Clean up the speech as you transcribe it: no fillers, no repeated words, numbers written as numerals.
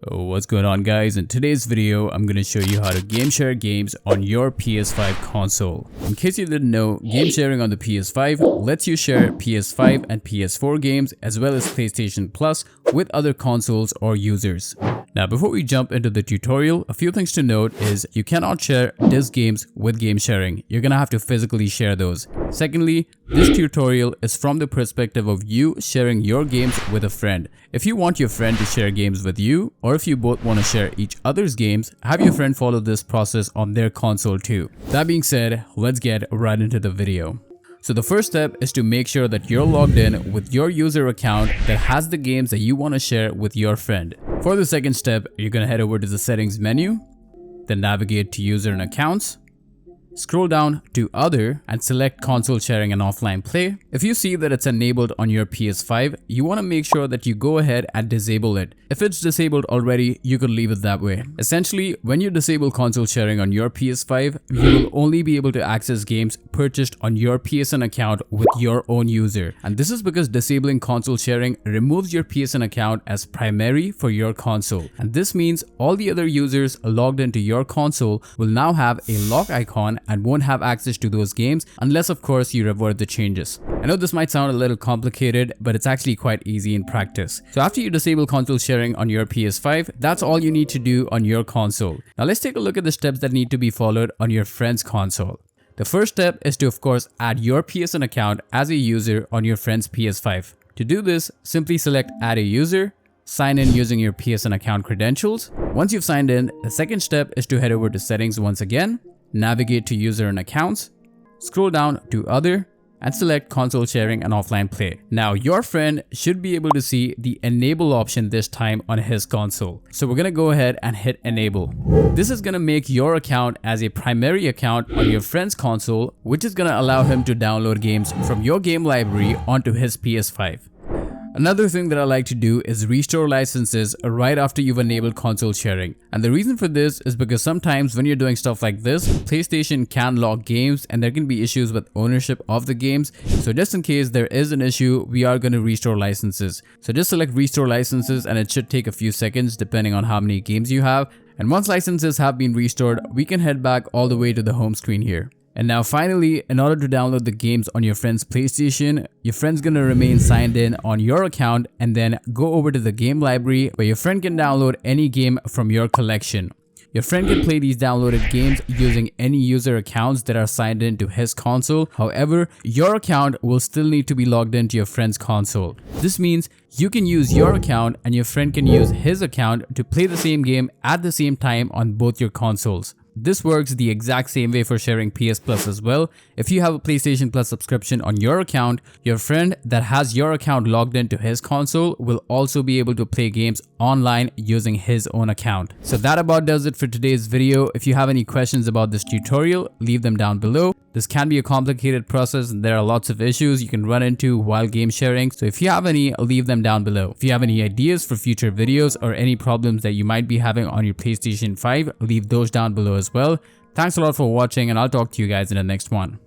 What's going on, guys? In today's video, I'm going to show you how to game share games on your PS5 console. In case you didn't know, game sharing on the PS5 lets you share PS5 and PS4 games as well as PlayStation Plus with other consoles or users. Now, before we jump into the tutorial, a few things to note is you cannot share disc games with game sharing. You're going to have to physically share those. Secondly, this tutorial is from the perspective of you sharing your games with a friend. If you want your friend to share games with you, or if you both want to share each other's games, have your friend follow this process on their console too. That being said, let's get right into the video. So the first step is to make sure that you're logged in with your user account that has the games that you want to share with your friend. For the second step, you're going to head over to the settings menu, then navigate to user and accounts. Scroll down to Other and select Console Sharing and Offline Play. If you see that it's enabled on your PS5, you want to make sure that you go ahead and disable it. If it's disabled already, you could leave it that way. Essentially, when you disable console sharing on your PS5, you will only be able to access games purchased on your PSN account with your own user. And this is because disabling console sharing removes your PSN account as primary for your console. And this means all the other users logged into your console will now have a lock icon and won't have access to those games unless of course you revert the changes. I know this might sound a little complicated, but it's actually quite easy in practice. So after you disable console sharing on your PS5, that's all you need to do on your console. Now let's take a look at the steps that need to be followed on your friend's console. The first step is to of course add your PSN account as a user on your friend's PS5. To do this, simply select Add a User, sign in using your PSN account credentials. Once you've signed in, the second step is to head over to Settings once again, navigate to User and Accounts, scroll down to Other, and select Console Sharing and Offline Play. Now, your friend should be able to see the Enable option this time on his console. So we're going to go ahead and hit Enable. This is going to make your account as a primary account on your friend's console, which is going to allow him to download games from your game library onto his PS5. Another thing that I like to do is restore licenses right after you've enabled console sharing. And the reason for this is because sometimes when you're doing stuff like this, PlayStation can lock games and there can be issues with ownership of the games. So just in case there is an issue, we are going to restore licenses. So just select restore licenses and it should take a few seconds depending on how many games you have. And once licenses have been restored, we can head back all the way to the home screen here. And now finally, in order to download the games on your friend's PlayStation, your friend's gonna remain signed in on your account and then go over to the game library where your friend can download any game from your collection. Your friend can play these downloaded games using any user accounts that are signed in to his console. However, your account will still need to be logged into your friend's console. This means you can use your account and your friend can use his account to play the same game at the same time on both your consoles. This works the exact same way for sharing PS Plus as well. If you have a PlayStation Plus subscription on your account, your friend that has your account logged into his console will also be able to play games online using his own account. So that about does it for today's video. If you have any questions about this tutorial, leave them down below. This can be a complicated process and there are lots of issues you can run into while game sharing. So if you have any, leave them down below. If you have any ideas for future videos or any problems that you might be having on your PlayStation 5, leave those down below as well. Thanks a lot for watching and I'll talk to you guys in the next one.